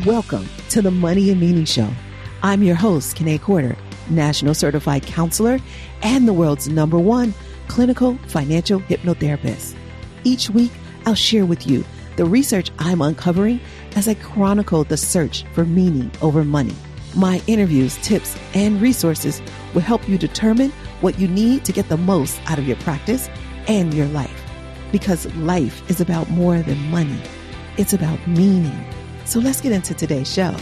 Welcome to the Money and Meaning Show. I'm your host, Kanae Corder, National Certified Counselor and the world's #1 clinical financial hypnotherapist. Each week, I'll share with you the research I'm uncovering as I chronicle the search for meaning over money. My interviews, tips, and resources will help you determine what you need to get the most out of your practice and your life. Because life is about more than money. It's about meaning. So let's get into today's show.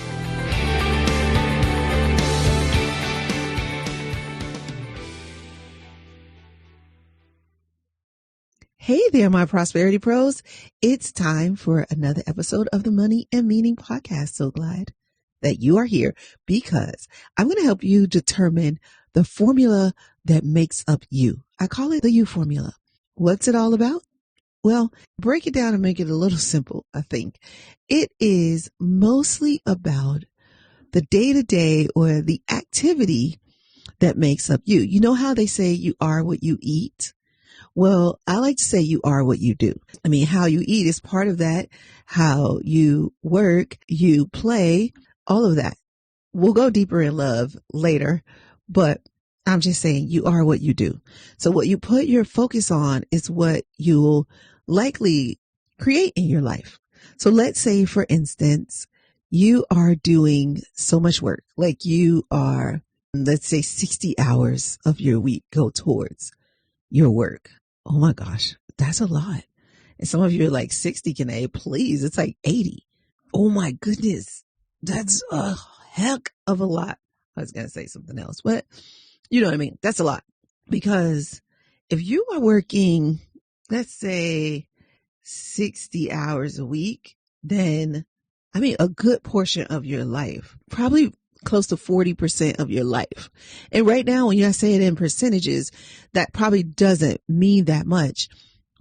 Hey there, my prosperity pros. It's time for another episode of the Money and Meaning podcast. So glad that you are here because I'm going to help you determine the formula that makes up you. I call it the you formula. What's it all about? Well, break it down and make it a little simple, I think. It is mostly about the day-to-day or the activity that makes up you. You know how they say you are what you eat? Well, I like to say you are what you do. I mean, how you eat is part of that. How you work, you play, all of that. We'll go deeper in love later, but I'm just saying you are what you do. So what you put your focus on is what you'll likely create in your life. So let's say, for instance, you are doing so much work, like you are, let's say 60 hours of your week go towards your work. Oh my gosh, that's a lot. And some of you are like 60, Kanae, please. It's like 80. Oh my goodness. That's a heck of a lot. I was going to say something else, but you know what I mean? That's a lot. Because if you are working, let's say 60 hours a week, then a good portion of your life, probably close to 40% of your life. And right now, when I say it in percentages, that probably doesn't mean that much.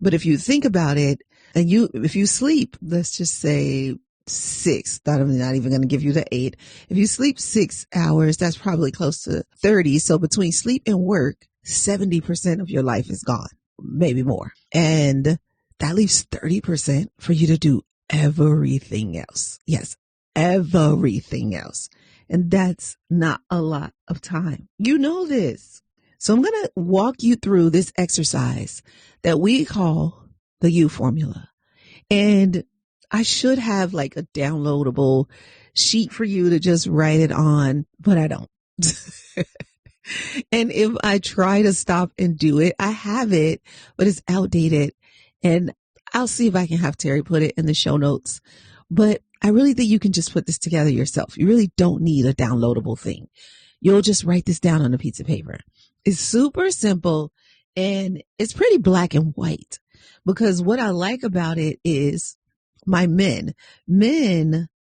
But if you think about it, and if you sleep, let's just say 6, I'm not even going to give you the 8. If you sleep 6 hours, that's probably close to 30. So between sleep and work, 70% of your life is gone, maybe more. And that leaves 30% for you to do everything else. Yes, everything else. And that's not a lot of time. You know this. So I'm going to walk you through this exercise that we call the you formula. And I should have like a downloadable sheet for you to just write it on, but I don't. And if I try to stop and do it, I have it, but it's outdated. And I'll see if I can have Terry put it in the show notes. But I really think you can just put this together yourself. You really don't need a downloadable thing. You'll just write this down on a piece of paper. It's super simple and it's pretty black and white, because what I like about it is my men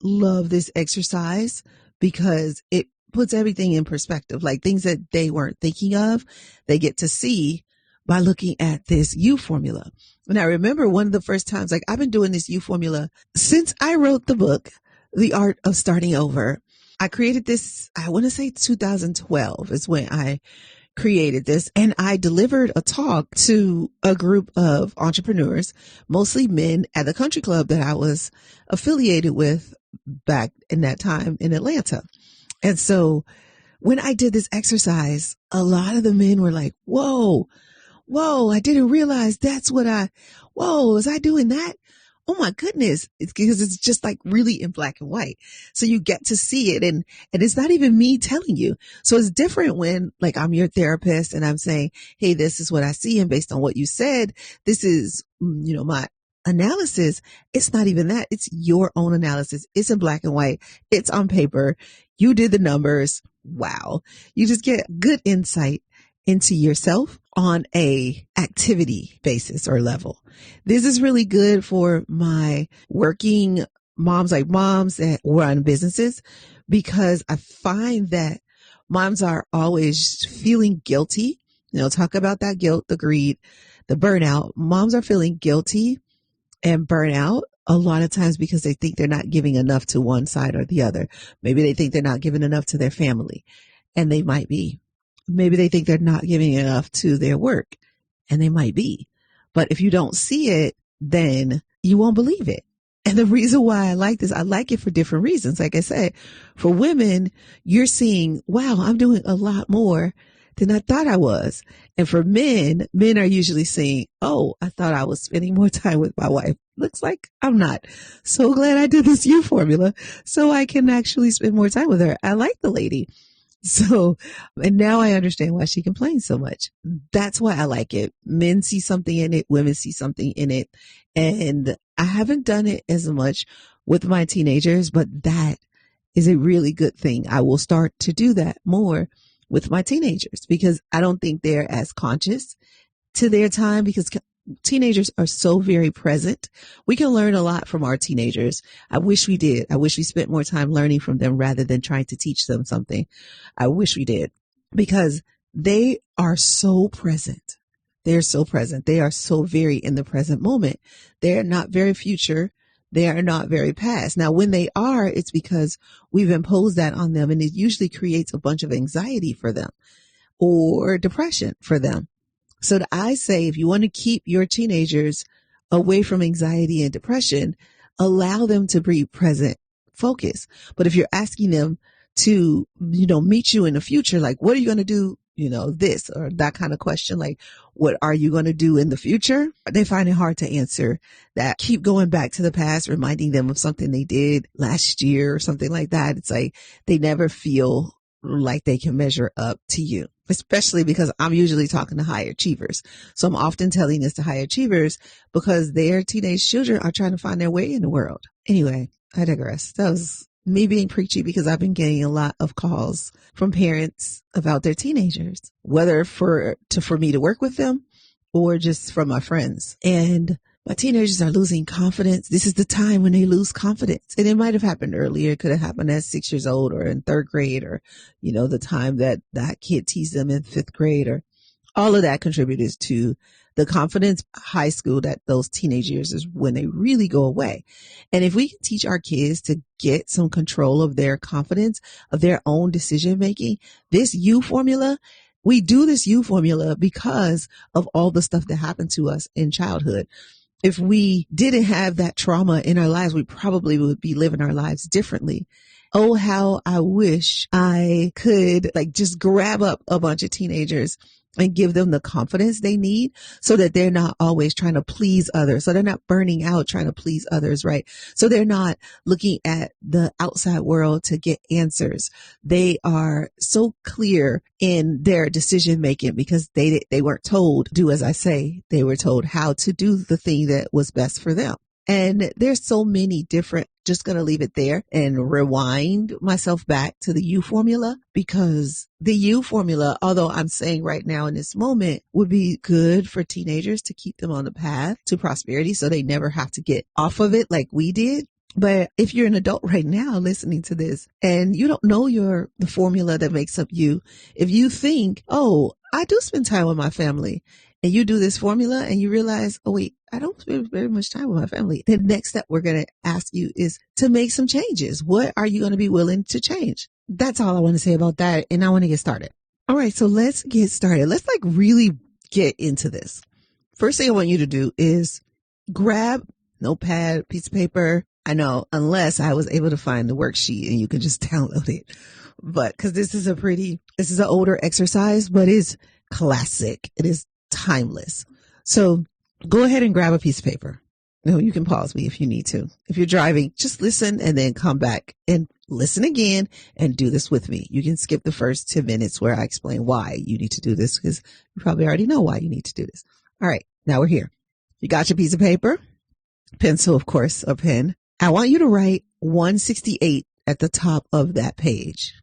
love this exercise because it puts everything in perspective, like things that they weren't thinking of, they get to see by looking at this you formula. And I remember one of the first times, like I've been doing this you formula since I wrote the book, The Art of Starting Over. I created this, I want to say 2012 is when I created this, and I delivered a talk to a group of entrepreneurs, mostly men, at the country club that I was affiliated with back in that time in Atlanta. And so when I did this exercise, a lot of the men were like, whoa, I didn't realize was I doing that? Oh my goodness. It's because it's just like really in black and white. So you get to see it, and it's not even me telling you. So it's different when like I'm your therapist and I'm saying, hey, this is what I see. And based on what you said, this is, my analysis. It's not even that. It's your own analysis. It's in black and white. It's on paper. You did the numbers. Wow. You just get good insight into yourself on a activity basis or level. This is really good for my working moms, like moms that run businesses, because I find that moms are always feeling guilty. Talk about that guilt, the greed, the burnout. Moms are feeling guilty and burnout a lot of times because they think they're not giving enough to one side or the other. Maybe they think they're not giving enough to their family, and they might be. Maybe they think they're not giving enough to their work, and they might be. But if you don't see it, then you won't believe it. And the reason why I like this, I like it for different reasons. Like I said, for women, you're seeing, wow, I'm doing a lot more than I thought I was. And for men, men are usually saying, oh, I thought I was spending more time with my wife. Looks like I'm not. So glad I did this U formula so I can actually spend more time with her. I like the lady. So, and now I understand why she complains so much. That's why I like it. Men see something in it. Women see something in it. And I haven't done it as much with my teenagers, but that is a really good thing. I will start to do that more with my teenagers because I don't think they're as conscious to their time because teenagers are so very present. We can learn a lot from our teenagers. I wish we did. I wish we spent more time learning from them rather than trying to teach them something. I wish we did because they are so present. They're so present. They are so very in the present moment. They're not very future. They are not very past. Now, when they are, it's because we've imposed that on them and it usually creates a bunch of anxiety for them or depression for them. So I say, if you want to keep your teenagers away from anxiety and depression, allow them to be present, focus. But if you're asking them to, meet you in the future, like, what are you going to do? This or that kind of question, like, what are you going to do in the future? They find it hard to answer that. Keep going back to the past, reminding them of something they did last year or something like that. It's like they never feel like they can measure up to you, especially because I'm usually talking to high achievers. So I'm often telling this to high achievers because their teenage children are trying to find their way in the world. Anyway, I digress. That was me being preachy because I've been getting a lot of calls from parents about their teenagers, whether for me to work with them or just from my friends. And my teenagers are losing confidence. This is the time when they lose confidence. And it might have happened earlier. It could have happened at 6 years old or in third grade or, the time that kid teased them in fifth grade or all of that contributes to the confidence. High school, that those teenage years is when they really go away. And if we can teach our kids to get some control of their confidence, of their own decision making, this U formula, we do this U formula because of all the stuff that happened to us in childhood. If we didn't have that trauma in our lives, we probably would be living our lives differently. Oh, how I wish I could just grab up a bunch of teenagers and give them the confidence they need so that they're not always trying to please others. So they're not burning out trying to please others, right? So they're not looking at the outside world to get answers. They are so clear in their decision making because they weren't told, do as I say. They were told how to do the thing that was best for them. And there's so many different, just going to leave it there and rewind myself back to the U formula because the U formula, although I'm saying right now in this moment, would be good for teenagers to keep them on the path to prosperity so they never have to get off of it like we did. But if you're an adult right now listening to this and you don't know the formula that makes up you, if you think, oh, I do spend time with my family, and you do this formula and you realize, oh, wait, I don't spend very much time with my family. The next step we're going to ask you is to make some changes. What are you going to be willing to change? That's all I want to say about that. And I want to get started. All right. So let's get started. Let's really get into this. First thing I want you to do is grab notepad, piece of paper. I know, unless I was able to find the worksheet and you can just download it. But because this is an older exercise, but it's classic. It is timeless. So go ahead and grab a piece of paper. You can pause me if you need to. If you're driving, just listen and then come back and listen again and do this with me. You can skip the first 10 minutes where I explain why you need to do this because you probably already know why you need to do this. All right. Now we're here. You got your piece of paper, pencil, of course, a pen. I want you to write 168 at the top of that page.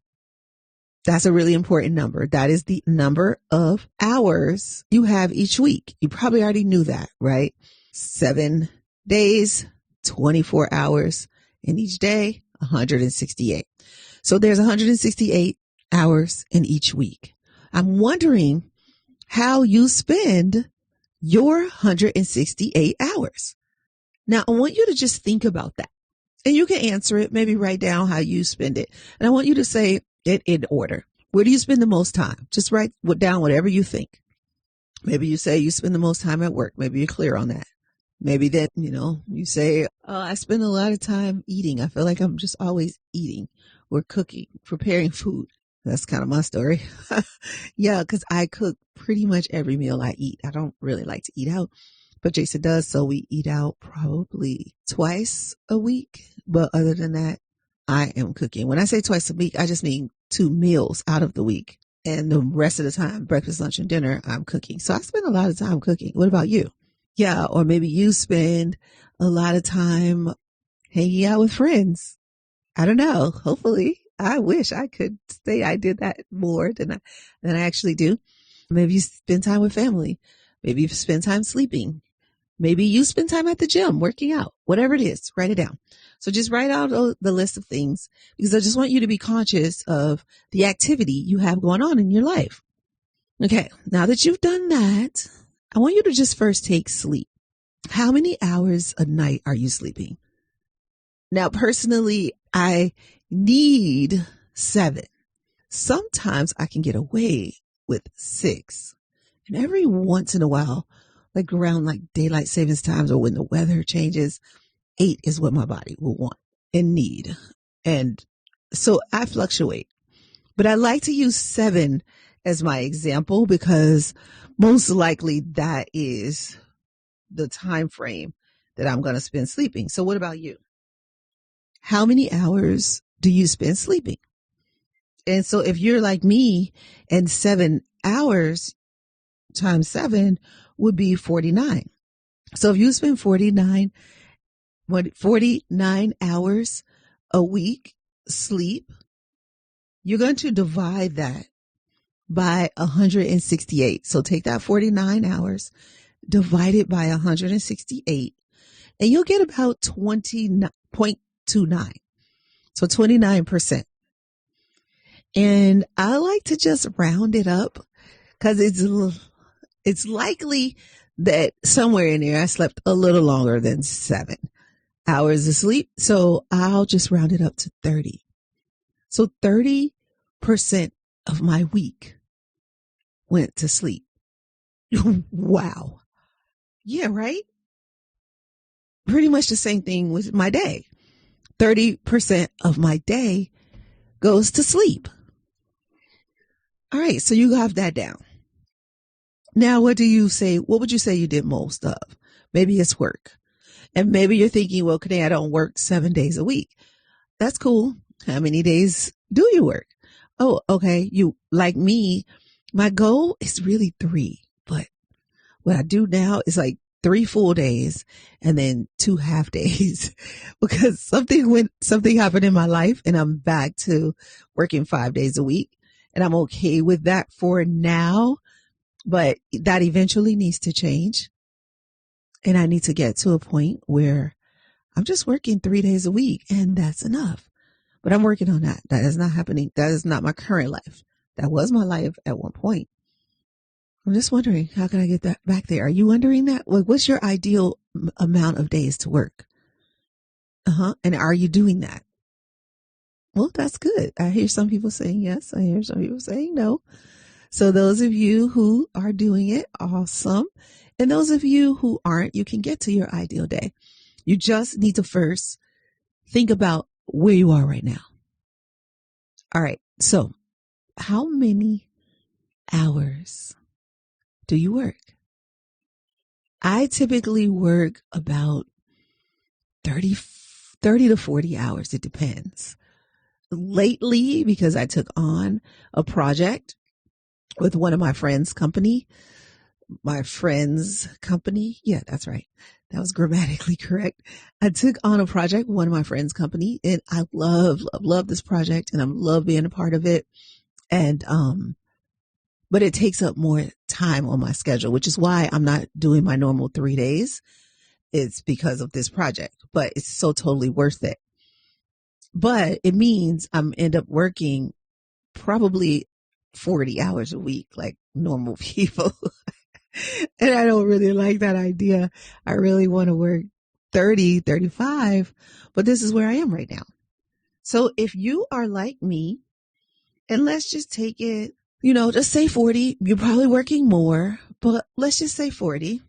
That's a really important number. That is the number of hours you have each week. You probably already knew that, right? 7 days, 24 hours, and each day, 168. So there's 168 hours in each week. I'm wondering how you spend your 168 hours. Now, I want you to just think about that. And you can answer it, maybe write down how you spend it. And I want you to say it in order. Where do you spend the most time? Just write down whatever you think. Maybe you say you spend the most time at work. Maybe you're clear on that. Maybe that, you say, oh, I spend a lot of time eating. I feel like I'm just always eating or cooking, preparing food. That's kind of my story. Yeah, because I cook pretty much every meal I eat. I don't really like to eat out, but Jason does. So we eat out probably twice a week. But other than that, I am cooking. When I say twice a week, I just mean 2 meals out of the week. And the rest of the time, breakfast, lunch, and dinner, I'm cooking. So I spend a lot of time cooking. What about you? Yeah, or maybe you spend a lot of time hanging out with friends. I don't know. Hopefully, I wish I could say I did that more than I actually do. Maybe you spend time with family. Maybe you spend time sleeping. Maybe you spend time at the gym working out. Whatever it is, write it down. So just write out the list of things because I just want you to be conscious of the activity you have going on in your life. Okay, now that you've done that, I want you to just first take sleep. How many hours a night are you sleeping? Now, personally, I need 7. Sometimes I can get away with 6. And every once in a while, like around like daylight savings times or when the weather changes, 8 is what my body will want and need. And so I fluctuate. But I like to use 7 as my example because most likely that is the time frame that I'm going to spend sleeping. So what about you? How many hours do you spend sleeping? And so if you're like me and 7 hours times 7 would be 49. So if you spend 49 hours a week sleep, you're going to divide that by 168. So take that 49 hours, divide it by 168, and you'll get about 20.29. So 29%. And I like to just round it up because it's likely that somewhere in there I slept a little longer than 7 hours of sleep. So I'll just round it up to 30. So 30% of my week went to sleep. Wow. Yeah, right? Pretty much the same thing with my day. 30% of my day goes to sleep. All right, so you have that down. Now, what would you say you did most of? Maybe it's work. And maybe you're thinking, well, today I don't work 7 days a week. That's cool. How many days do you work? Oh, okay. You, like me, my goal is really 3, but what I do now is like 3 full days and then 2 half days because something happened in my life and I'm back to working 5 days a week. And I'm okay with that for now, but that eventually needs to change. And I need to get to a point where I'm just working 3 days a week and that's enough. But I'm working on that. That is not happening. That is not my current life. That was my life at one point. I'm just wondering, how can I get that back there? Are you wondering that? What's your ideal amount of days to work? And are you doing that? Well, that's good. I hear some people saying yes. I hear some people saying no. So those of you who are doing it, awesome. And those of you who aren't, you can get to your ideal day. You just need to first think about where you are right now. All right. So how many hours do you work? I typically work about 30 to 40 hours. It depends. Lately, because I took on a project with one of my friend's company. Yeah, that's right. That was grammatically correct. I took on a project with one of my friend's company and I love this project and I love being a part of it. And, but it takes up more time on my schedule, which is why I'm not doing my normal 3 days. It's because of this project, but it's so totally worth it. But it means I'm end up working probably 40 hours a week, like normal people. And I don't really like that idea. I really want to work 30, 35, but this is where I am right now. So if you are like me, and let's just take it, just say 40, you're probably working more, but let's just say 40.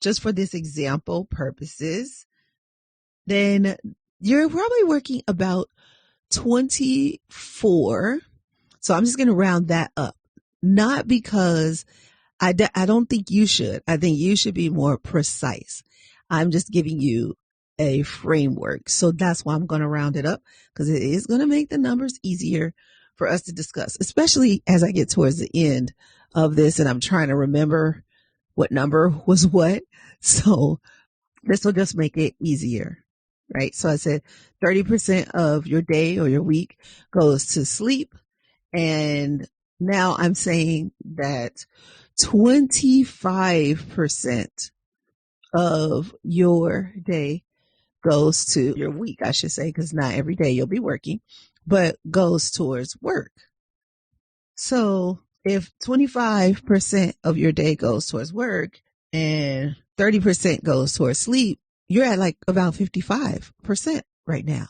just for this example purposes, then you're probably working about 24. So I'm just going to round that up. Not because I don't think you should. I think you should be more precise. I'm just giving you a framework. So that's why I'm going to round it up, because it is going to make the numbers easier for us to discuss, especially as I get towards the end of this and I'm trying to remember what number was what. So this will just make it easier, right? So I said 30% of your day or your week goes to sleep. And now I'm saying that 25% of your day goes to your week, I should say, because not every day you'll be working, but goes towards work. So if 25% of your day goes towards work and 30% goes towards sleep, you're at like about 55% right now.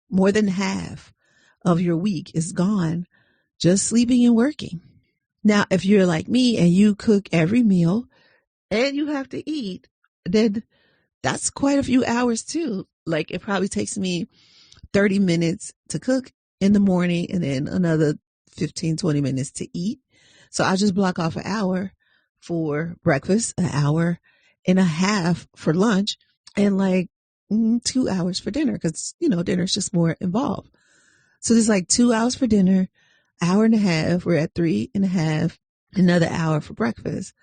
More than half of your week is gone just sleeping and working. Now, if you're like me and you cook every meal and you have to eat, then that's quite a few hours too. Like it probably takes me 30 minutes to cook in the morning and then another 15, 20 minutes to eat. So I just block off an hour for breakfast, an hour and a half for lunch, and like 2 hours for dinner, because, dinner's just more involved. So there's like 2 hours for dinner, hour and a half. We're at 3.5, another hour for breakfast,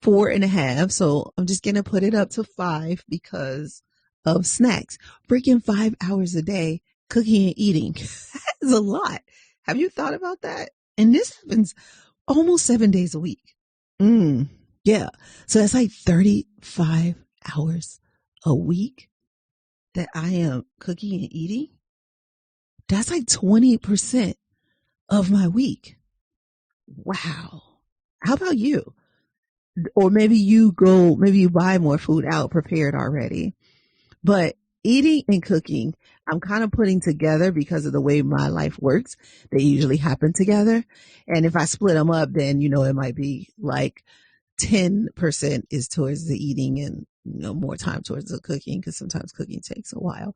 4.5. So I'm just going to put it up to 5 because of snacks. Freaking 5 hours a day cooking and eating is a lot. Have you thought about that? And this happens almost 7 days a week. Yeah. So that's like 35 hours a week that I am cooking and eating. That's like 20% of my week. Wow. How about you? Or maybe you buy more food out prepared already. But eating and cooking, I'm kind of putting together because of the way my life works. They usually happen together. And if I split them up, then, it might be like 10% is towards the eating and, more time towards the cooking, because sometimes cooking takes a while,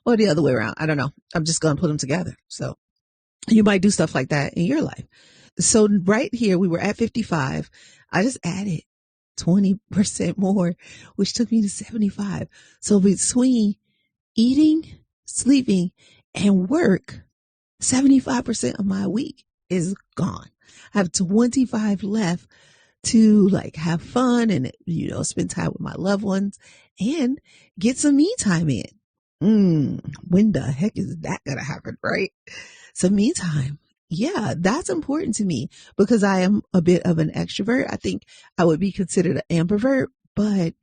or the other way around. I don't know. I'm just going to put them together. So you might do stuff like that in your life. So right here, we were at 55. I just added 20% more, which took me to 75. So between eating, sleeping, and work, 75% of my week is gone. I have 25 left to like have fun and, spend time with my loved ones and get some me time in. When the heck is that going to happen, right? So me time. Yeah, that's important to me because I am a bit of an extrovert. I think I would be considered an ambivert, but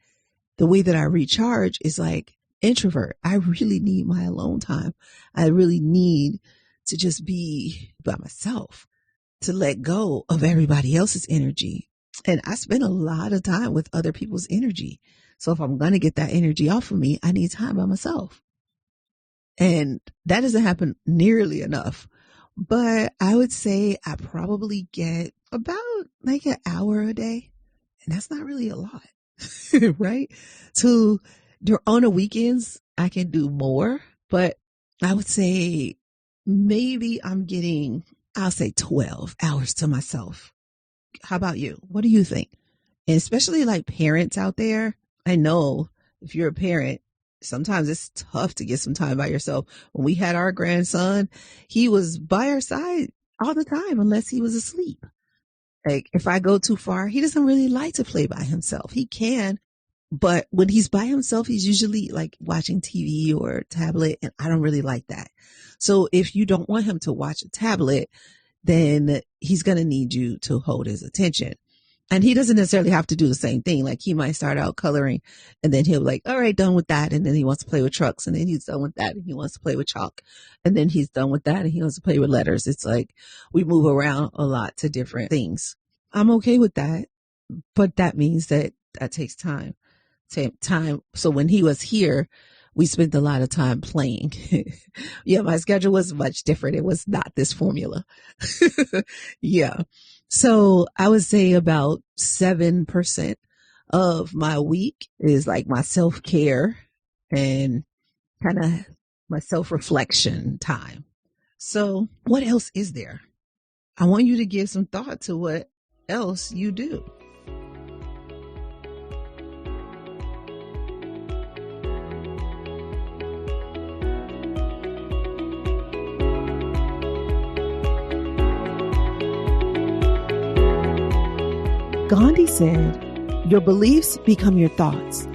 the way that I recharge is like introvert. I really need my alone time. I really need to just be by myself, to let go of everybody else's energy. And I spend a lot of time with other people's energy. So if I'm going to get that energy off of me, I need time by myself. And that doesn't happen nearly enough. But I would say I probably get about like an hour a day. And that's not really a lot, right? So on the weekends, I can do more. But I would say maybe I'm getting, I'll say 12 hours to myself. How about you? What do you think? And especially like parents out there, I know if you're a parent, sometimes it's tough to get some time by yourself. When we had our grandson, he was by our side all the time unless he was asleep. Like if I go too far, he doesn't really like to play by himself. He can, but when he's by himself, he's usually like watching TV or tablet, and I don't really like that. So if you don't want him to watch a tablet, then he's going to need you to hold his attention. And he doesn't necessarily have to do the same thing. Like he might start out coloring and then he'll be like, all right, done with that. And then he wants to play with trucks, and then he's done with that and he wants to play with chalk. And then he's done with that and he wants to play with letters. It's like we move around a lot to different things. I'm okay with that, but that means that takes time. So when he was here, we spent a lot of time playing. Yeah, my schedule was much different. It was not this formula. Yeah. So I would say about 7% of my week is like my self-care and kind of my self-reflection time. So what else is there? I want you to give some thought to what else you do. Gandhi said, your beliefs become your thoughts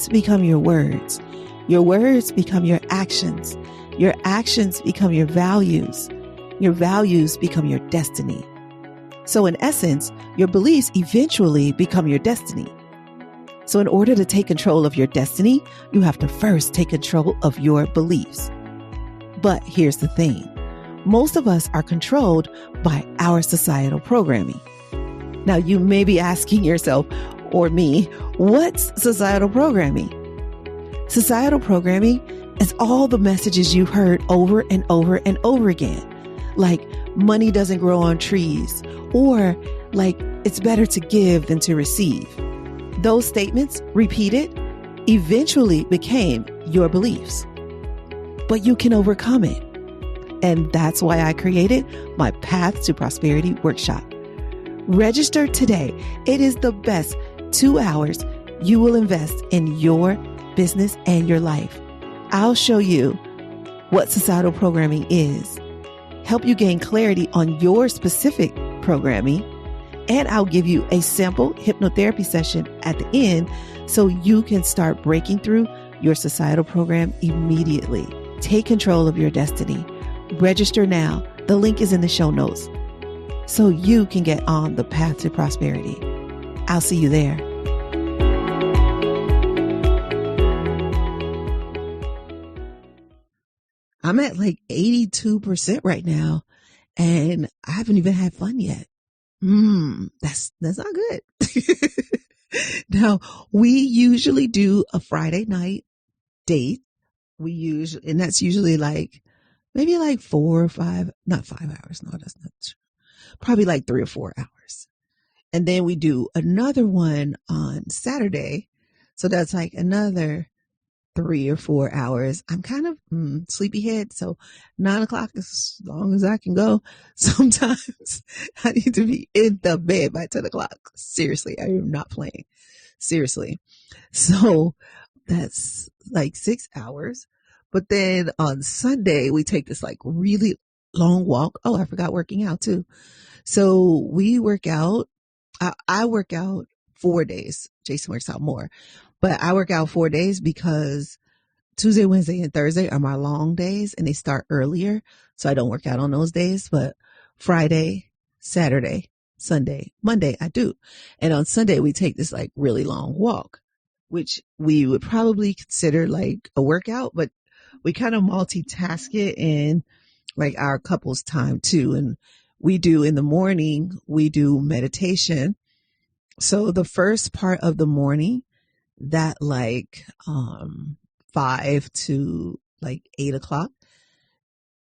become your words become your actions become your values become your destiny. So in essence, your beliefs eventually become your destiny. So in order to take control of your destiny, you have to first take control of your beliefs. But here's the thing. Most of us are controlled by our societal programming. Now, you may be asking yourself or me, what's societal programming? Societal programming is all the messages you've heard over and over and over again, like money doesn't grow on trees, or like it's better to give than to receive. Those statements, repeated, eventually became your beliefs. But you can overcome it. And that's why I created my Path to Prosperity workshop. Register today. It is the best 2 hours you will invest in your business and your life. I'll show you what societal programming is, help you gain clarity on your specific programming, and I'll give you a sample hypnotherapy session at the end so you can start breaking through your societal program immediately. Take control of your destiny. Register now. The link is in the show notes so you can get on the path to prosperity. I'll see you there. I'm at like 82% right now, and I haven't even had fun yet. That's not good. Now, we usually do a Friday night date. And that's usually like, maybe like 4 or 5, not 5 hours. No, that's not true. Probably like 3 or 4 hours. And then we do another one on Saturday. So that's like another 3 or 4 hours. I'm kind of sleepyhead. So 9 o'clock is as long as I can go. Sometimes I need to be in the bed by 10 o'clock. Seriously, I am not playing. Seriously. So that's like 6 hours. But then on Sunday, we take this like really long walk. Oh, I forgot working out too. So we work out. I work out 4 days. Jason works out more, but I work out 4 days because Tuesday, Wednesday, and Thursday are my long days and they start earlier. So I don't work out on those days, but Friday, Saturday, Sunday, Monday, I do. And on Sunday, we take this like really long walk, which we would probably consider like a workout, but we kind of multitask it in like our couples time too. And we do in the morning, we do meditation. So the first part of the morning, that like 5 to like 8 o'clock.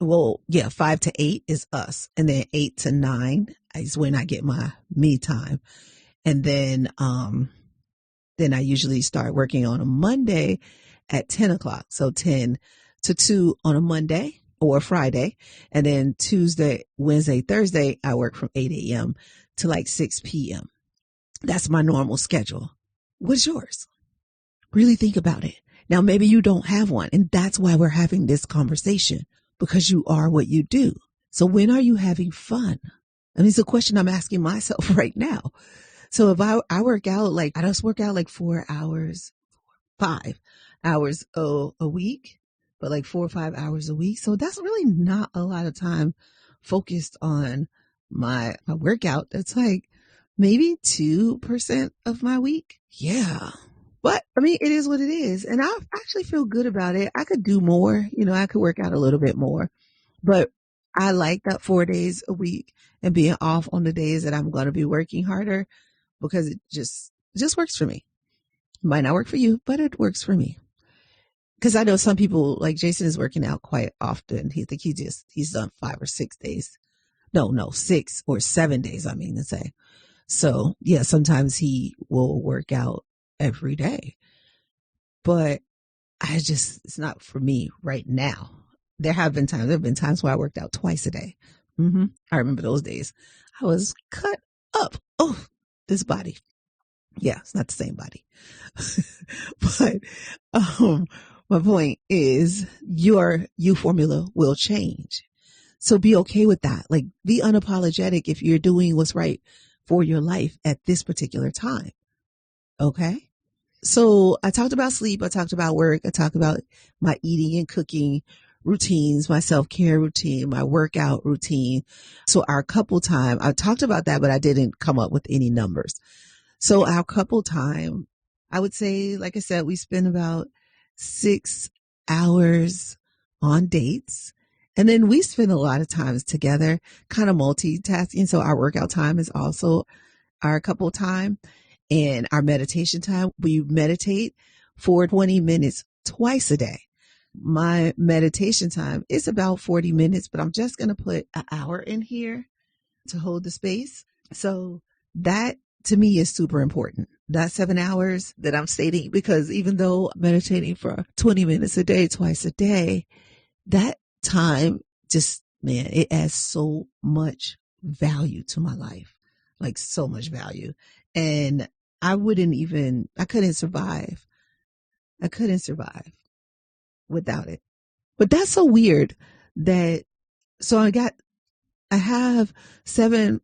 Well, yeah, 5 to 8 is us. And then 8 to 9 is when I get my me time. And then I usually start working on a Monday at 10 o'clock. So 10 to 2 on a Monday or Friday. And then Tuesday, Wednesday, Thursday, I work from 8 a.m. to like 6 p.m. That's my normal schedule. What's yours? Really think about it. Now, maybe you don't have one, and that's why we're having this conversation, because you are what you do. So when are you having fun? I mean, it's a question I'm asking myself right now. So if I work out, like I just work out like 4 hours, 5 hours a week, but like 4 or 5 hours a week. So that's really not a lot of time focused on my workout. That's like maybe 2% of my week. Yeah. But I mean, it is what it is. And I actually feel good about it. I could do more, I could work out a little bit more, but I like that 4 days a week and being off on the days that I'm going to be working harder, because it just works for me. It might not work for you, but it works for me. Because I know some people, like Jason, is working out quite often. He's done 5 or 6 days. No, 6 or 7 days, I mean to say. So yeah, sometimes he will work out every day, but it's not for me right now. There have been times where I worked out twice a day. I remember those days. I was cut up. Oh, this body. Yeah, it's not the same body. But um my point is your you formula will change. So be okay with that. Like, be unapologetic if you're doing what's right for your life at this particular time. Okay? So I talked about sleep, I talked about work, I talked about my eating and cooking routines, my self-care routine, my workout routine. So our couple time, I talked about that, but I didn't come up with any numbers. So our couple time, I would say, like I said, we spend about 6 hours on dates. And then we spend a lot of times together, kind of multitasking. So our workout time is also our couple time, and our meditation time. We meditate for 20 minutes twice a day. My meditation time is about 40 minutes, but I'm just going to put an hour in here to hold the space. So that to me is super important. That 7 hours that I'm stating, because even though I'm meditating for 20 minutes a day, twice a day, that time just, man, it adds so much value to my life, like so much value. And I couldn't survive. I couldn't survive without it. But that's so weird that, so I have 7%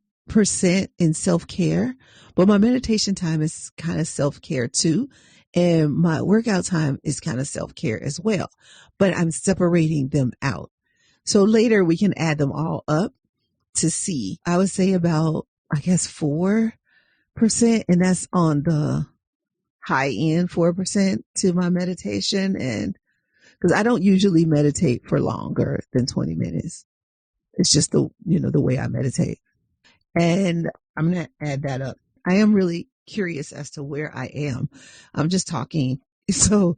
in self-care, but my meditation time is kind of self-care too. And my workout time is kind of self-care as well, but I'm separating them out. So later we can add them all up to see. I would say about, I guess, 4%, and that's on the high end, 4% to my meditation. And because I don't usually meditate for longer than 20 minutes. It's just the way I meditate. And I'm going to add that up. I am really curious as to where I am. I'm just talking. So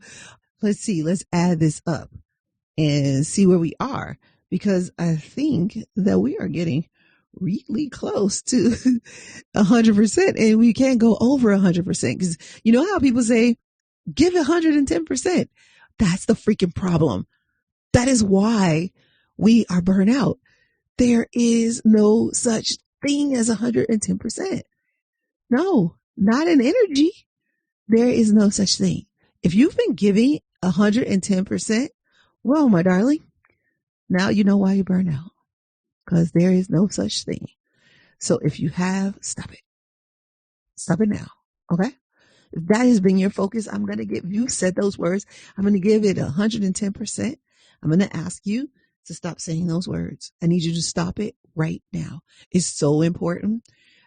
let's see, let's add this up and see where we are, because I think that we are getting really close to 100%, and we can't go over 100%, because you know how people say, give 110%. That's the freaking problem. That is why we are burnt out. There is no such thing as 110%. No, not in energy. There is no such thing. If you've been giving 110%, well, my darling, now you know why you burn out, because there is no such thing. So if you have, stop it. Stop it now. Okay? If that has been your focus, I'm going to give you said those words. I'm going to give it 110%. I'm going to ask you to stop saying those words. I need you to stop it right now. It's so important.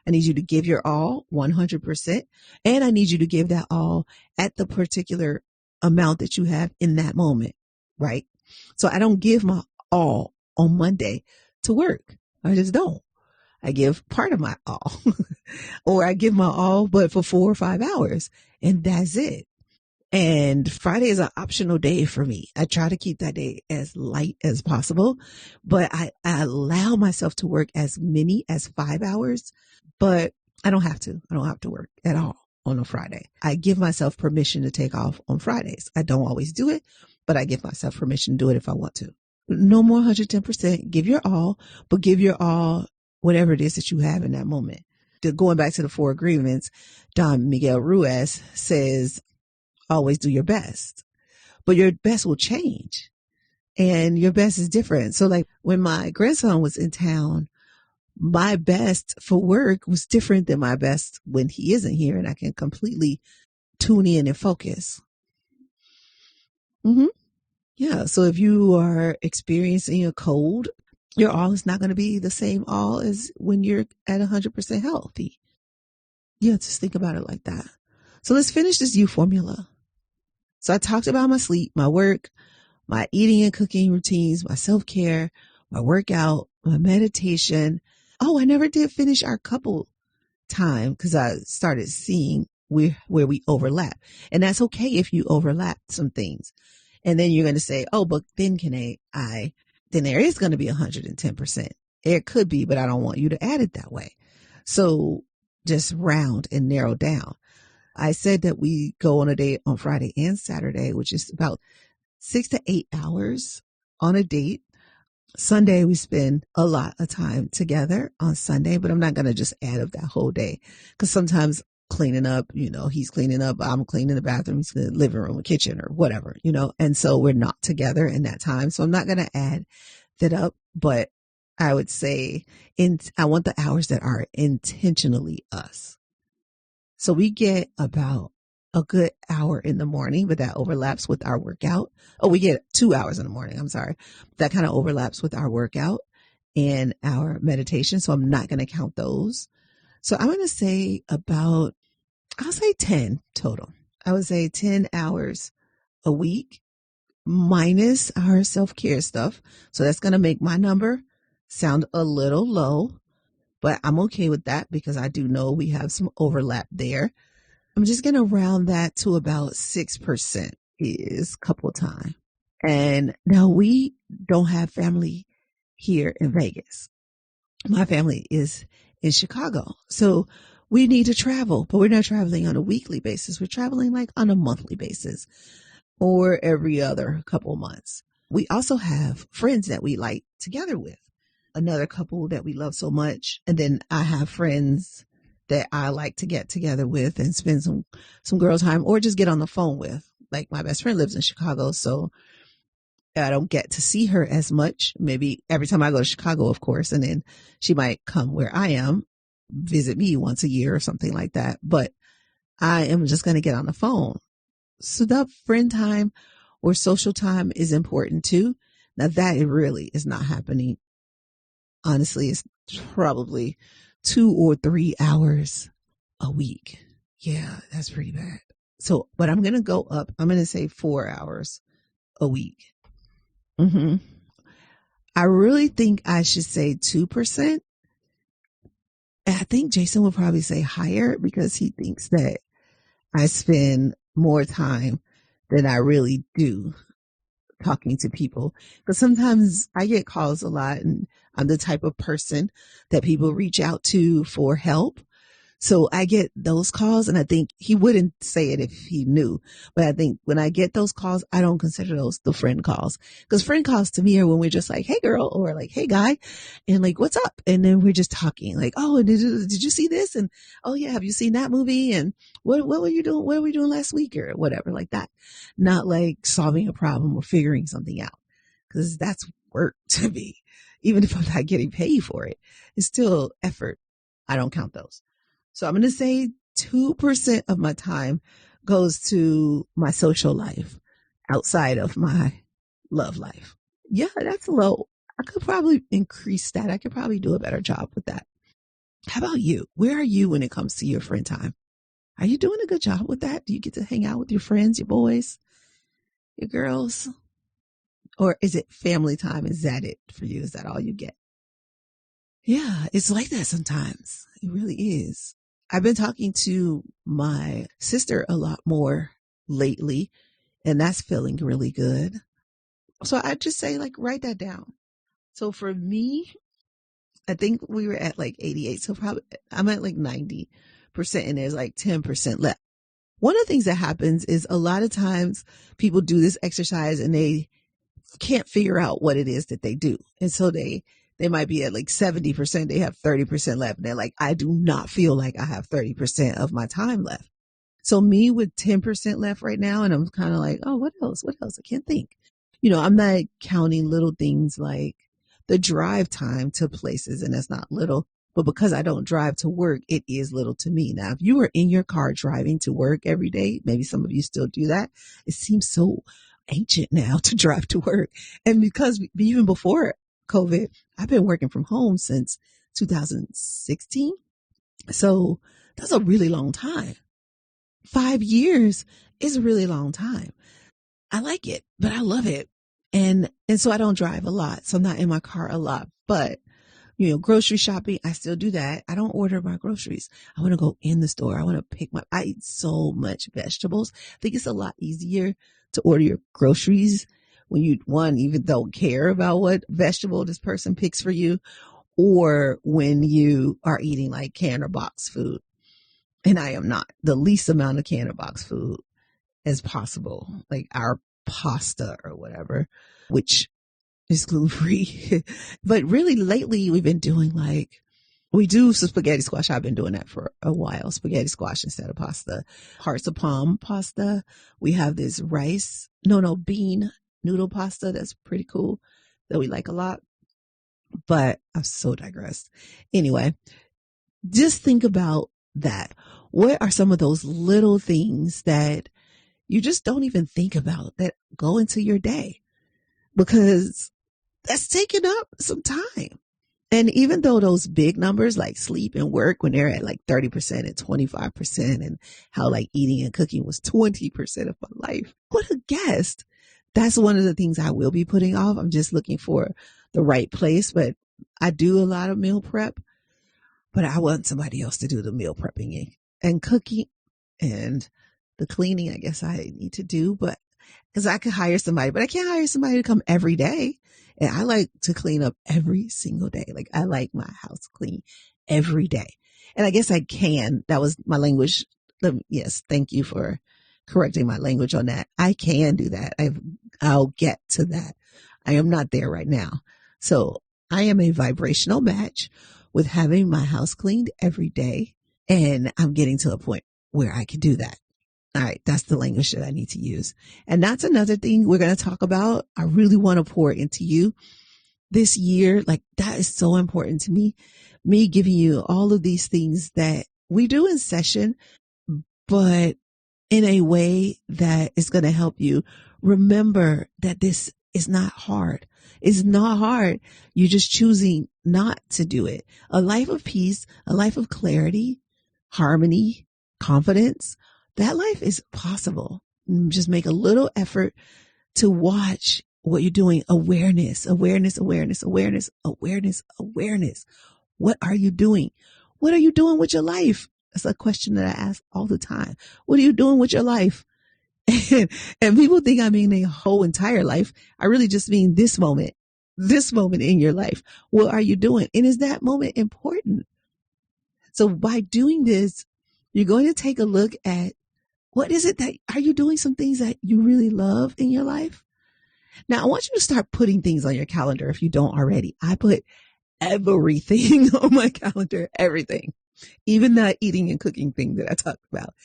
I need you to give your all 100%. And I need you to give that all at the particular amount that you have in that moment. Right? So I don't give my all on Monday to work. I just don't. I give part of my all or I give my all, but for 4 or 5 hours, and that's it. And Friday is an optional day for me. I try to keep that day as light as possible, but I allow myself to work as many as 5 hours, but I don't have to. I don't have to work at all on a Friday. I give myself permission to take off on Fridays. I don't always do it, but I give myself permission to do it if I want to. No more 110%. Give your all, but give your all whatever it is that you have in that moment. Going back to the 4 agreements, Don Miguel Ruiz says, always do your best, but your best will change and your best is different. So like when my grandson was in town, my best for work was different than my best when he isn't here, and I can completely tune in and focus. Yeah. So if you are experiencing a cold, your all is not going to be the same all as when you're at 100% healthy. Yeah, just think about it like that. So let's finish this U formula. So I talked about my sleep, my work, my eating and cooking routines, my self-care, my workout, my meditation. Oh, I never did finish our couple time because I started seeing where we overlap. And that's okay if you overlap some things. And then you're going to say, oh, but then then there is going to be 110%. It could be, but I don't want you to add it that way. So just round and narrow down. I said that we go on a date on Friday and Saturday, which is about 6 to 8 hours on a date. Sunday, we spend a lot of time together on Sunday, but I'm not going to just add up that whole day because sometimes cleaning up, he's cleaning up, I'm cleaning the bathroom, he's cleaning the living room, the kitchen or whatever, and so we're not together in that time. So I'm not going to add that up, but I would say I want the hours that are intentionally us. So we get about a good hour in the morning, but that overlaps with our workout. Oh, we get 2 hours in the morning. I'm sorry. That kind of overlaps with our workout and our meditation. So I'm not going to count those. So I'm going to say I'll say 10 total. I would say 10 hours a week minus our self-care stuff. So that's going to make my number sound a little low, but I'm okay with that because I do know we have some overlap there. I'm just going to round that to about 6% is couple time. And now we don't have family here in Vegas. My family is in Chicago. So we need to travel, but we're not traveling on a weekly basis. We're traveling like on a monthly basis or every other couple months. We also have friends that we like together with, another couple that we love so much. And then I have friends that I like to get together with and spend some girl time or just get on the phone with. Like my best friend lives in Chicago, so I don't get to see her as much. Maybe every time I go to Chicago, of course, and then she might come where I am, visit me once a year or something like that. But I am just going to get on the phone. So that friend time or social time is important too. Now that it really is not happening. Honestly, it's probably 2 or 3 hours a week. Yeah, that's pretty bad. So, but I'm going to go up. I'm going to say 4 hours a week. I really think I should say 2%. And I think Jason will probably say higher because he thinks that I spend more time than I really do talking to people. Because sometimes I get calls a lot and I'm the type of person that people reach out to for help. So I get those calls and I think he wouldn't say it if he knew. But I think when I get those calls, I don't consider those the friend calls. Because friend calls to me are when we're just like, hey girl, or like, hey guy, and like, what's up? And then we're just talking like, oh, did you see this? And oh yeah, have you seen that movie? And what were you doing? What were we doing last week or whatever like that? Not like solving a problem or figuring something out. Because that's work to me. Even if I'm not getting paid for it, it's still effort. I don't count those. So I'm going to say 2% of my time goes to my social life outside of my love life. Yeah, that's low. I could probably increase that. I could probably do a better job with that. How about you? Where are you when it comes to your friend time? Are you doing a good job with that? Do you get to hang out with your friends, your boys, your girls? Or is it family time? Is that it for you? Is that all you get? Yeah, it's like that sometimes. It really is. I've been talking to my sister a lot more lately, and that's feeling really good. So I just say, like, write that down. So for me, I think we were at like 88. So probably I'm at like 90%, and there's like 10% left. One of the things that happens is a lot of times people do this exercise and they can't figure out what it is that they do. And so they might be at like 70%. They have 30% left. And they're like, I do not feel like I have 30% of my time left. So me with 10% left right now. And I'm kind of like, oh, what else? What else? I can't think. I'm not counting little things like the drive time to places. And that's not little, but because I don't drive to work, it is little to me. Now, if you were in your car driving to work every day, maybe some of you still do that. It seems so ancient now to drive to work. And because even before COVID, I've been working from home since 2016. So that's a really long time. 5 years is a really long time. I like it, but I love it. And so I don't drive a lot. So I'm not in my car a lot, but grocery shopping, I still do that. I don't order my groceries. I want to go in the store. I want to I eat so much vegetables. I think it's a lot easier to order your groceries when you, one, even don't care about what vegetable this person picks for you, or when you are eating like canned or boxed food. And I am not. The least amount of can of box food as possible, like our pasta or whatever, which is gluten free. But really lately we've been doing we do some spaghetti squash. I've been doing that for a while. Spaghetti squash instead of pasta. Hearts of palm pasta. We have this bean noodle pasta that's pretty cool that we like a lot. But I've so digressed. Anyway, just think about that. What are some of those little things that you just don't even think about that go into your day? Because that's taking up some time. And even though those big numbers like sleep and work, when they're at like 30% and 25%, and how like eating and cooking was 20% of my life, what a guest. That's one of the things I will be putting off. I'm just looking for the right place, but I do a lot of meal prep, but I want somebody else to do the meal prepping and cooking, and the cleaning I guess I need to do, but because I could hire somebody, but I can't hire somebody to come every day. And I like to clean up every single day. Like I like my house clean every day. And I guess I can. That was my language. Yes. Thank you for correcting my language on that. I can do that. I'll get to that. I am not there right now. So I am a vibrational match with having my house cleaned every day. And I'm getting to a point where I can do that. All right. That's the language that I need to use. And that's another thing we're going to talk about. I really want to pour into you this year. Like that is so important to me giving you all of these things that we do in session, but in a way that is going to help you remember that this is not hard. It's not hard. You're just choosing not to do it. A life of peace, a life of clarity, harmony, confidence. That life is possible. Just make a little effort to watch what you're doing. Awareness. What are you doing? What are you doing with your life? That's a question that I ask all the time. What are you doing with your life? And people think I mean their whole entire life. I really just mean this moment in your life. What are you doing? And is that moment important? So by doing this, you're going to take a look at what is it that, are you doing some things that you really love in your life? Now, I want you to start putting things on your calendar if you don't already. I put everything on my calendar, everything, even the eating and cooking thing that I talked about.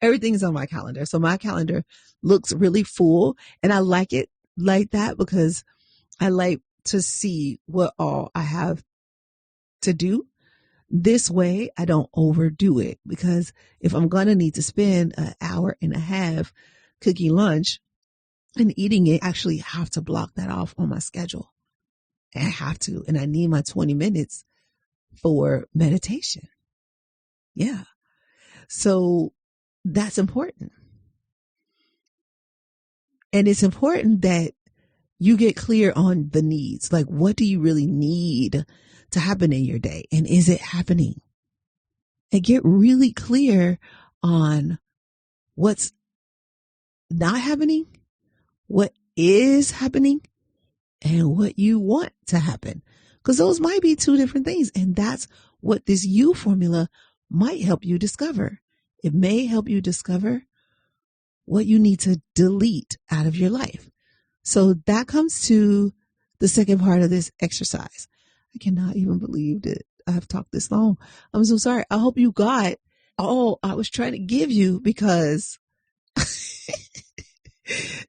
Everything's on my calendar. So my calendar looks really full, and I like it like that because I like to see what all I have to do. This way, I don't overdo it, because if I'm going to need to spend an hour and a half cooking lunch and eating it, I actually have to block that off on my schedule. I have to, and I need my 20 minutes for meditation. Yeah. So that's important. And it's important that you get clear on the needs. Like, what do you really need to happen in your day? And is it happening? And get really clear on what's not happening, what is happening, and what you want to happen. Because those might be two different things. And that's what this you formula might help you discover. It may help you discover what you need to delete out of your life. So that comes to the second part of this exercise. I cannot even believe that I've talked this long. I'm so sorry. I hope you got all I was trying to give you, because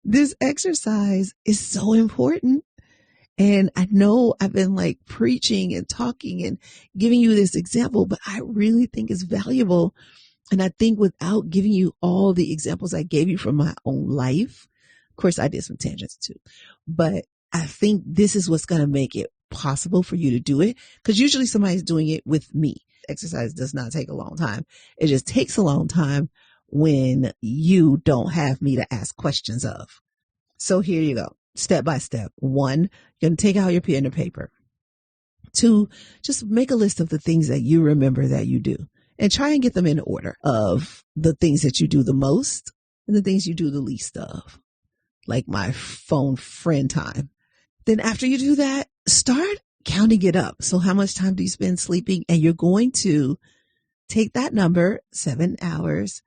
this exercise is so important. And I know I've been like preaching and talking and giving you this example, but I really think it's valuable. And I think without giving you all the examples I gave you from my own life, of course I did some tangents too, but I think this is what's going to make it possible for you to do it. Because usually somebody's doing it with me. Exercise does not take a long time. It just takes a long time when you don't have me to ask questions of. So here you go. Step by step. 1, you're going to take out your pen and paper. 2, just make a list of the things that you remember that you do, and try and get them in order of the things that you do the most and the things you do the least of, like my phone friend time. Then after you do that, start counting it up. So how much time do you spend sleeping? And you're going to take that number, 7 hours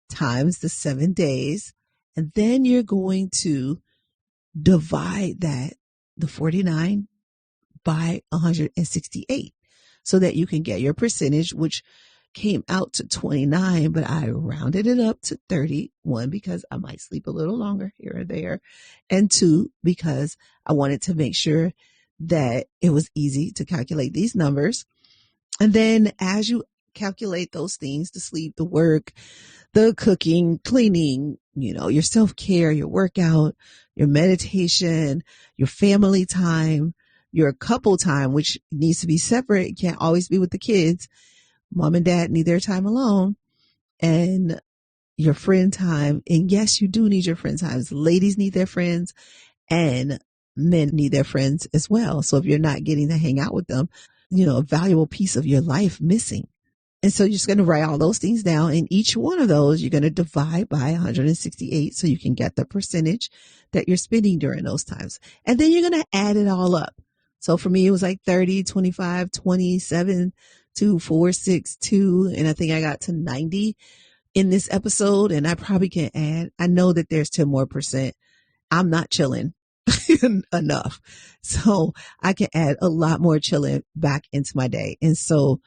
times the 7 days, and then you're going to divide the 49 by 168 so that you can get your percentage, which came out to 29, but I rounded it up to 30. One, because I might sleep a little longer here or there. And two, because I wanted to make sure that it was easy to calculate these numbers. And then as you calculate those things, the sleep, the work, the cooking, cleaning, your self-care, your workout, your meditation, your family time, your couple time, which needs to be separate. You can't always be with the kids. Mom and dad need their time alone, and your friend time. And yes, you do need your friend times. Ladies need their friends and men need their friends as well. So if you're not getting to hang out with them, a valuable piece of your life missing. And so you're just going to write all those things down, and each one of those you're going to divide by 168 so you can get the percentage that you're spending during those times. And then you're going to add it all up. So for me, it was like 30, 25, 27, 2, 4, 6, 2. And I think I got to 90 in this episode, and I probably can add. I know that there's 10 more percent. I'm not chilling enough. So I can add a lot more chilling back into my day. And so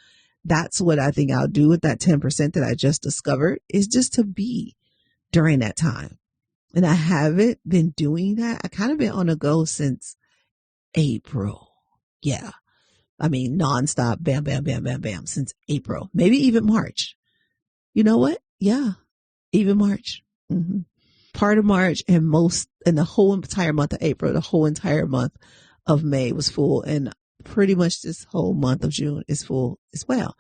that's what I think I'll do with that 10% that I just discovered, is just to be during that time. And I haven't been doing that. I kind of been on a go since April. Yeah. I mean, nonstop, bam, bam, bam, bam, bam, since April, maybe even March. You know what? Yeah. Even March. Part of March and the whole entire month of April, the whole entire month of May was full. And pretty much this whole month of June is full as well.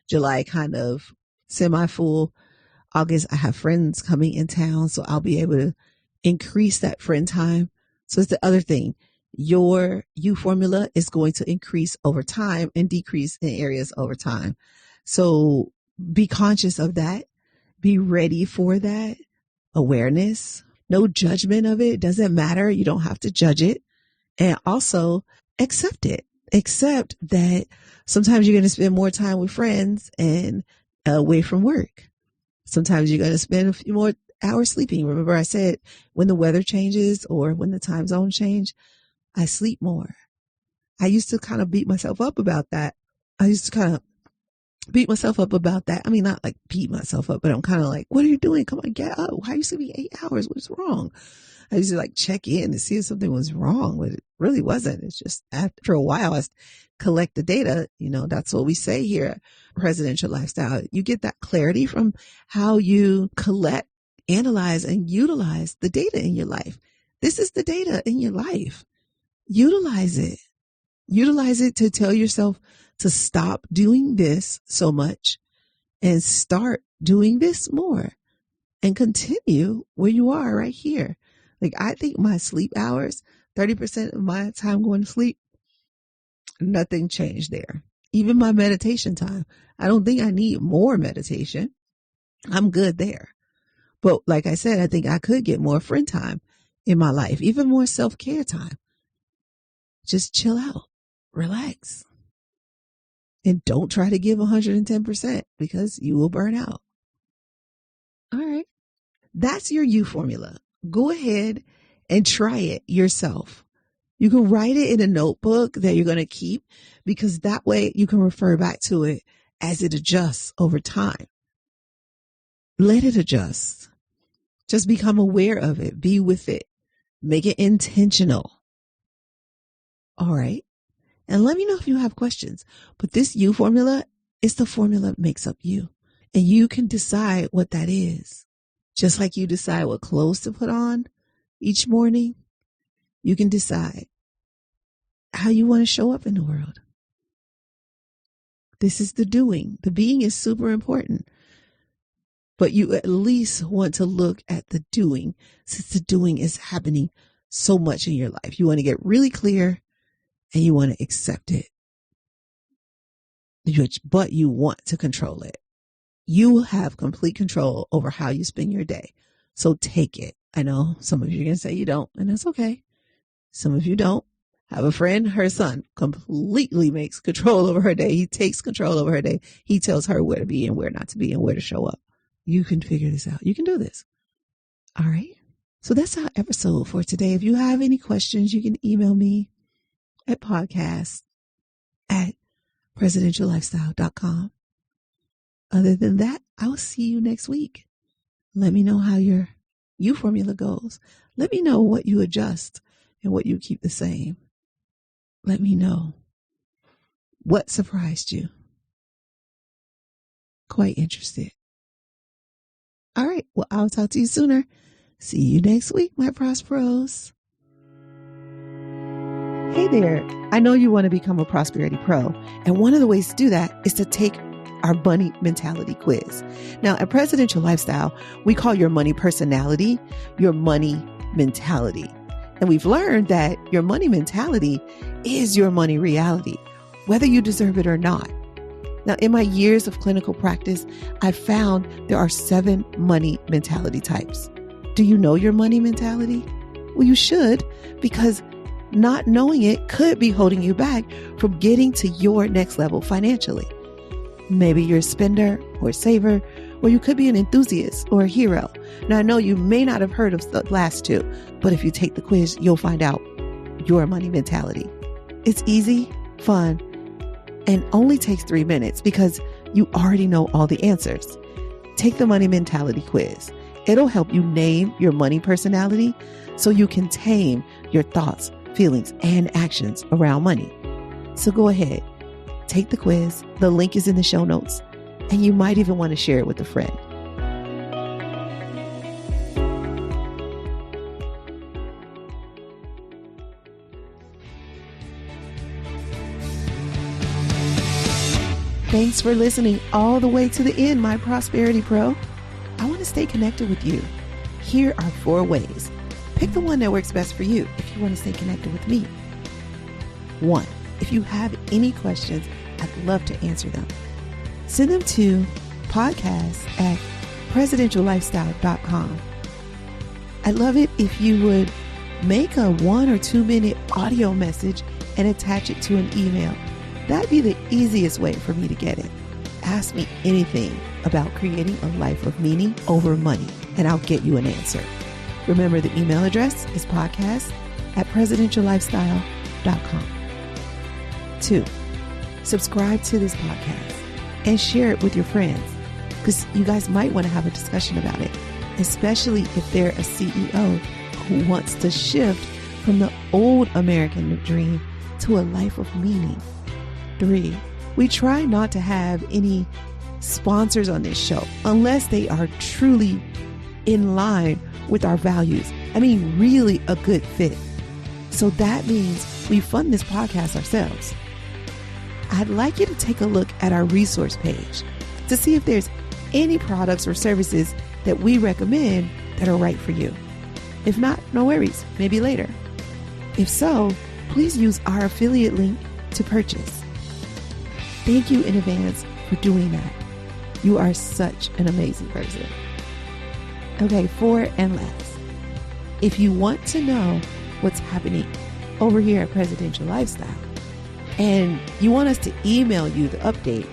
July kind of semi-full. August, I have friends coming in town, so I'll be able to increase that friend time. So it's the other thing. Your U formula is going to increase over time and decrease in areas over time. So be conscious of that. Be ready for that awareness. No judgment of it. It doesn't matter. You don't have to judge it. And also accept it. Accept that sometimes you're going to spend more time with friends and away from work. Sometimes you're going to spend a few more hours sleeping. Remember I said when the weather changes or when the time zones change, I sleep more. I used to kind of beat myself up about that. I mean, not like beat myself up, but I'm kind of like, what are you doing? Come on, get up. Why are you sleeping 8 hours? What's wrong? I used to like check in to see if something was wrong, but it really wasn't. It's just after a while, I collect the data. That's what we say here at Presidential Lifestyle. You get that clarity from how you collect, analyze, and utilize the data in your life. This is the data in your life. Utilize it. Utilize it to tell yourself to stop doing this so much and start doing this more and continue where you are right here. Like, I think my sleep hours, 30% of my time going to sleep, nothing changed there. Even my meditation time, I don't think I need more meditation. I'm good there. But like I said, I think I could get more friend time in my life, even more self-care time. Just chill out, relax, and don't try to give 110% because you will burn out. All right. That's your U formula. Go ahead and try it yourself. You can write it in a notebook that you're going to keep, because that way you can refer back to it as it adjusts over time. Let it adjust. Just become aware of it. Be with it. Make it intentional. All right. And let me know if you have questions. But this U formula is the formula that makes up you. And you can decide what that is. Just like you decide what clothes to put on each morning, you can decide how you want to show up in the world. This is the doing. The being is super important. But you at least want to look at the doing, since the doing is happening so much in your life. You want to get really clear and you want to accept it. But you want to control it. You have complete control over how you spend your day. So take it. I know some of you are going to say you don't, and that's okay. Some of you don't. I have a friend, her son completely makes control over her day. He takes control over her day. He tells her where to be and where not to be and where to show up. You can figure this out. You can do this. All right. So that's our episode for today. If you have any questions, you can email me at podcast@presidentiallifestyle.com. Other than that, I will see you next week. Let me know how your U formula goes. Let me know what you adjust and what you keep the same. Let me know what surprised you. Quite interested. All right. Well, I'll talk to you sooner. See you next week, my Prosperos. Hey there. I know you want to become a prosperity pro. And one of the ways to do that is to take our money mentality quiz. Now, at Presidential Lifestyle, we call your money personality your money mentality. And we've learned that your money mentality is your money reality, whether you deserve it or not. Now, in my years of clinical practice, I've found there are 7 money mentality types. Do you know your money mentality? Well, you should, because not knowing it could be holding you back from getting to your next level financially. Maybe you're a spender or a saver, or you could be an enthusiast or a hero. Now, I know you may not have heard of the last 2, but if you take the quiz, you'll find out your money mentality. It's easy, fun, and only takes 3 minutes because you already know all the answers. Take the money mentality quiz. It'll help you name your money personality so you can tame your thoughts, feelings, and actions around money. So go ahead, take the quiz. The link is in the show notes, and you might even want to share it with a friend. Thanks for listening all the way to the end, my Prosperity Pro. I want to stay connected with you. Here are 4 ways. Pick the one that works best for you if you want to stay connected with me. 1, if you have any questions, I'd love to answer them. Send them to podcast@presidentiallifestyle.com. I'd love it if you would make a 1 or 2 minute audio message and attach it to an email. That'd be the easiest way for me to get it. Ask me anything about creating a life of meaning over money, and I'll get you an answer. Remember, the email address is podcast@presidentiallifestyle.com. 2, subscribe to this podcast and share it with your friends, because you guys might want to have a discussion about it, especially if they're a CEO who wants to shift from the old American dream to a life of meaning. 3, we try not to have any sponsors on this show unless they are truly in line with our values. I mean, really a good fit. So that means we fund this podcast ourselves. I'd like you to take a look at our resource page to see if there's any products or services that we recommend that are right for you. If not, no worries, maybe later. If so, please use our affiliate link to purchase. Thank you in advance for doing that. You are such an amazing person. Okay, 4 and last. If you want to know what's happening over here at Presidential Lifestyle and you want us to email you the update,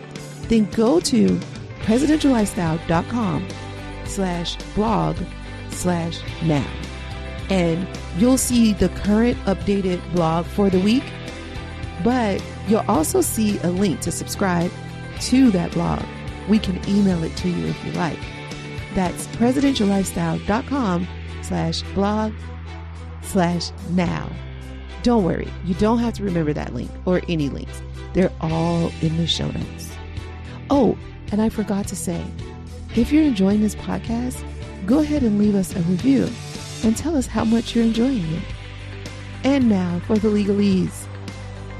then go to presidentiallifestyle.com/blog/now. And you'll see the current updated blog for the week, but you'll also see a link to subscribe to that blog. We can email it to you if you like. That's presidentiallifestyle.com/blog/now. Don't worry, you don't have to remember that link or any links. They're all in the show notes. Oh, and I forgot to say, if you're enjoying this podcast, go ahead and leave us a review and tell us how much you're enjoying it. And now for the legalese.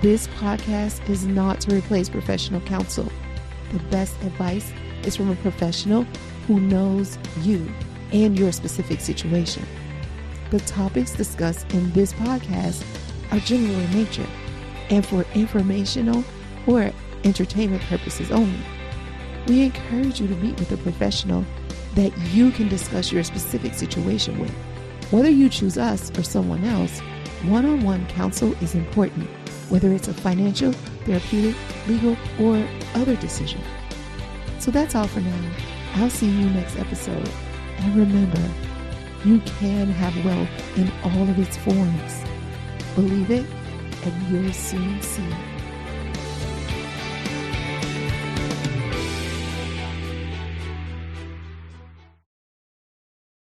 This podcast is not to replace professional counsel. The best advice is from a professional who knows you and your specific situation. The topics discussed in this podcast are general in nature and for informational or entertainment purposes only. We encourage you to meet with a professional that you can discuss your specific situation with. Whether you choose us or someone else, One-on-one counsel is important, whether it's a financial, therapeutic, legal, or other decision. So that's all for now. I'll see you next episode. And remember, you can have wealth in all of its forms. Believe it, and you'll soon see it.